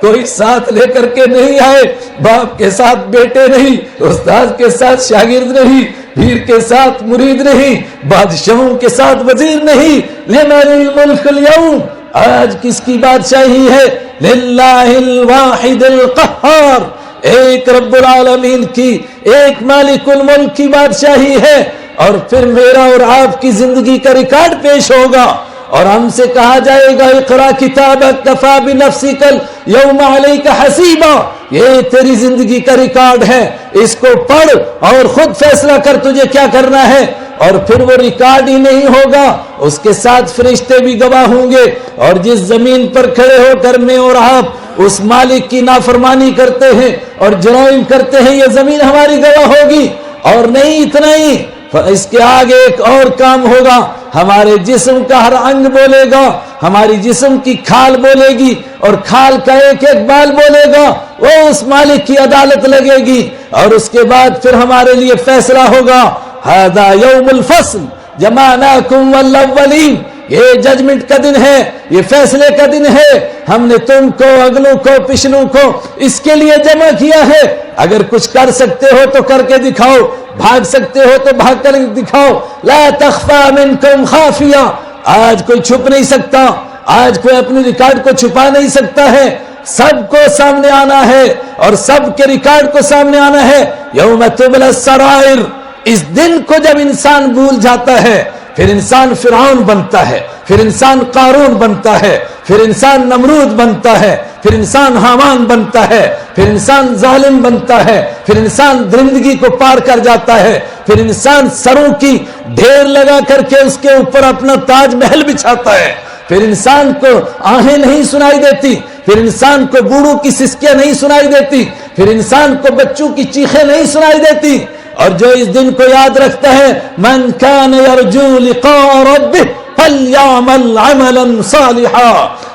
کوئی ساتھ لے کر کے نہیں آئے، باپ کے ساتھ بیٹے نہیں، استاد کے ساتھ شاگرد نہیں، پیر کے ساتھ مرید نہیں، بادشاہوں کے ساتھ وزیر نہیں۔ لمن الملک اليوم، آج کس کی بادشاہی ہے؟ للہ الواحد القہار، ایک رب العالمین کی، ایک مالک الملک کی بادشاہی ہے۔ اور پھر میرا اور آپ کی زندگی کا ریکارڈ پیش ہوگا اور ہم سے کہا جائے گا اقرا کتابک کفا بنفسک الیوم علیک حسیبا، یہ تیری زندگی کا ریکارڈ ہے، اس کو پڑھ اور خود فیصلہ کر تجھے کیا کرنا ہے۔ اور پھر وہ ریکارڈ ہی نہیں ہوگا، اس کے ساتھ فرشتے بھی گواہ ہوں گے، اور جس زمین پر کھڑے ہو کر میں اور آپ اس مالک کی نافرمانی کرتے ہیں اور جرائم کرتے ہیں، یہ زمین ہماری گواہ ہوگی۔ اور نہیں اتنا ہی، اس کے آگے ایک اور کام ہوگا، ہمارے جسم کا ہر انگ بولے گا، ہماری جسم کی کھال بولے گی، اور کھال کا ایک ایک بال بولے گا، وہ اس مالک کی عدالت لگے گی، اور اس کے بعد پھر ہمارے لیے فیصلہ ہوگا۔ ھذا یوم الفصل جمعناکم والاولین، یہ ججمنٹ کا دن ہے، یہ فیصلے کا دن ہے، ہم نے تم کو، اگلوں کو، پچھلوں کو اس کے لیے جمع کیا ہے۔ اگر کچھ کر سکتے ہو تو کر کے دکھاؤ، بھاگ سکتے ہو تو بھاگ کر دکھاؤ۔ لا تخفى منکم خافیہ، آج کوئی چھپ نہیں سکتا، آج کوئی اپنی ریکارڈ کو چھپا نہیں سکتا ہے، سب کو سامنے آنا ہے اور سب کے ریکارڈ کو سامنے آنا ہے۔ یوم تبلی السرائر، اس دن کو جب انسان بھول جاتا ہے، پھر انسان فرعون بنتا ہے، پھر انسان قارون بنتا ہے، پھر انسان نمرود بنتا ہے، پھر انسان حامان بنتا ہے، پھر انسان ظالم بنتا ہے، پھر انسان درندگی کو پار کر جاتا ہے، پھر انسان سروں کی ڈھیر لگا کر کے اس کے اوپر اپنا تاج محل بچھاتا ہے، پھر انسان کو آہیں نہیں سنائی دیتی، پھر انسان کو بوڑھوں کی سسکیاں نہیں سنائی دیتی، پھر انسان کو بچوں کی چیخیں نہیں سنائی دیتی۔ اور جو اس دن کو یاد رکھتا ہے، من کان یرجو لقاء ربہ فلیعمل عملا صالحا،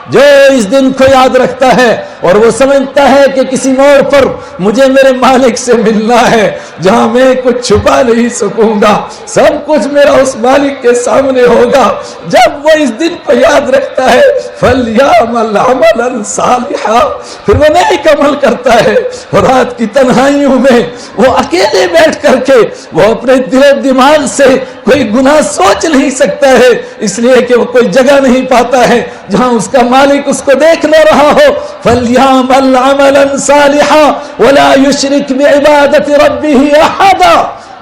جو اس دن کو یاد رکھتا ہے اور وہ سمجھتا ہے کہ کسی موڑ پر مجھے میرے مالک سے ملنا ہے جہاں میں کچھ چھپا نہیں سکوں گا، سب کچھ میرا اس مالک کے سامنے ہوگا، جب وہ اس دن کو یاد رکھتا ہے فَلْيَعْمَلْ عَمَلًا صَالِحًا، پھر وہ نیک عمل کرتا ہے، اور رات کی تنہائیوں میں وہ اکیلے بیٹھ کر کے وہ اپنے دل و دماغ سے کوئی گناہ سوچ نہیں سکتا ہے، اس لیے کہ وہ کوئی جگہ نہیں پاتا ہے جہاں اس کا مالک اس کو دیکھ نہ رہا ہو۔ فَلْيَعْمَلْ عَمَلًا صَالِحًا وَلَا يُشْرِكْ بِعِبَادَةِ رَبِّهِ أَحَدًا،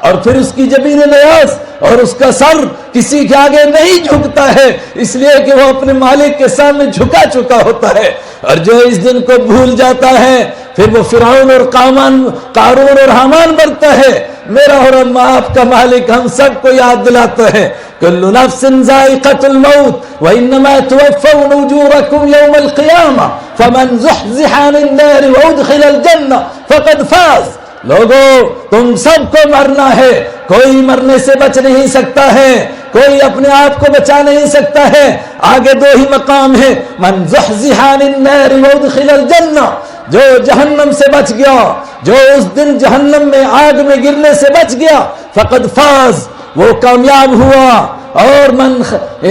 اور پھر اس کی جبین نیاز اور اس کا سر کسی کے آگے نہیں جھکتا ہے، اس لیے کہ وہ اپنے مالک کے سامنے جھکا چکا ہوتا ہے۔ اور جو اس دن کو بھول جاتا ہے پھر وہ فرعون اور قارون اور حامان بنتا ہے۔ میرا اور آپ کا مالک ہم سب کو یاد دلاتا ہے، کل نفس ذائقۃ الموت وانما توفون اجورکم یوم القیامہ فمن زحزح عن النار وادخل الجنہ فقد فاز۔ لوگو تم سب کو مرنا ہے، کوئی مرنے سے بچ نہیں سکتا ہے، کوئی اپنے آپ کو بچا نہیں سکتا ہے۔ آگے دو ہی مقام ہے، من زحزح عن النار وادخل الجنہ، جو جہنم سے بچ گیا، جو اس دن جہنم میں آگ میں گرنے سے بچ گیا، فقد فاز، وہ کامیاب ہوا۔ اور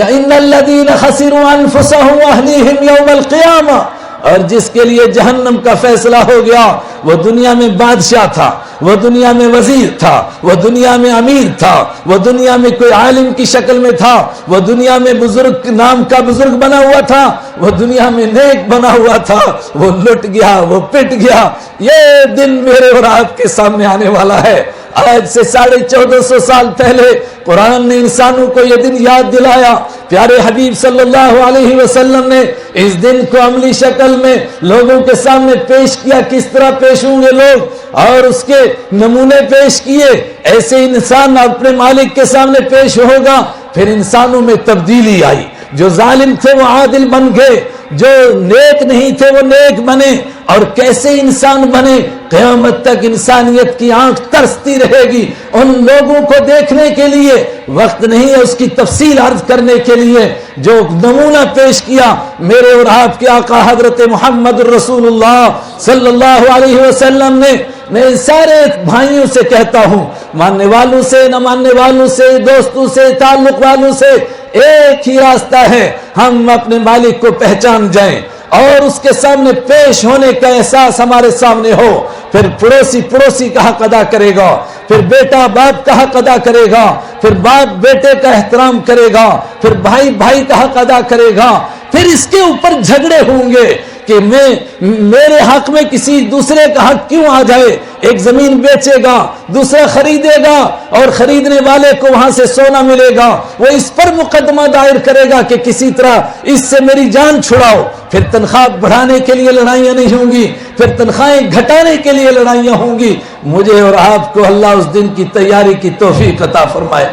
ان الذین خسروا انفسهم واهلیہم یوم القیامہ، اور جس کے لیے جہنم کا فیصلہ ہو گیا، وہ دنیا میں بادشاہ تھا، وہ دنیا میں وزیر تھا، وہ دنیا میں امیر تھا، وہ دنیا میں کوئی عالم کی شکل میں تھا، وہ دنیا میں بزرگ نام کا بزرگ بنا ہوا تھا، وہ دنیا میں نیک بنا ہوا تھا، وہ لٹ گیا، وہ پٹ گیا۔ یہ دن میرے اور آپ کے سامنے آنے والا ہے۔ آج سے 1450 سال پہلے قرآن نے انسانوں کو یہ دن یاد دلایا، پیارے حبیب صلی اللہ علیہ وسلم نے اس دن کو عملی شکل میں لوگوں کے سامنے پیش کیا، کس طرح پیش ہوں گے لوگ، اور اس کے نمونے پیش کیے۔ ایسے انسان اپنے مالک کے سامنے پیش ہوگا، پھر انسانوں میں تبدیلی آئی، جو ظالم تھے وہ عادل بن گئے، جو نیک نہیں تھے وہ نیک بنے، اور کیسے انسان بنے، قیامت تک انسانیت کی آنکھ ترستی رہے گی ان لوگوں کو دیکھنے کے لیے۔ وقت نہیں ہے اس کی تفصیل عرض کرنے کے لیے، جو نمونہ پیش کیا میرے اور آپ کے آقا حضرت محمد رسول اللہ صلی اللہ علیہ وسلم نے۔ میں سارے بھائیوں سے کہتا ہوں، ماننے والوں سے، نہ ماننے والوں سے، دوستوں سے، تعلق والوں سے، ایک ہی راستہ ہے، ہم اپنے مالک کو پہچان جائیں، اور اس کے سامنے پیش ہونے کا احساس ہمارے سامنے ہو، پھر پڑوسی کا حق ادا کرے گا، پھر بیٹا باپ کا حق ادا کرے گا، پھر باپ بیٹے کا احترام کرے گا، پھر بھائی کا حق ادا کرے گا، پھر اس کے اوپر جھگڑے ہوں گے کہ میرے حق میں کسی دوسرے کا حق کیوں آ جائے۔ ایک زمین بیچے گا، دوسرا خریدے گا، اور خریدنے والے کو وہاں سے سونا ملے گا، وہ اس پر مقدمہ دائر کرے گا کہ کسی طرح اس سے میری جان چھڑاؤ۔ پھر تنخواہ بڑھانے کے لیے لڑائیاں نہیں ہوں گی، پھر تنخواہیں گھٹانے کے لیے لڑائیاں ہوں گی۔ مجھے اور آپ کو اللہ اس دن کی تیاری کی توفیق عطا فرمائے۔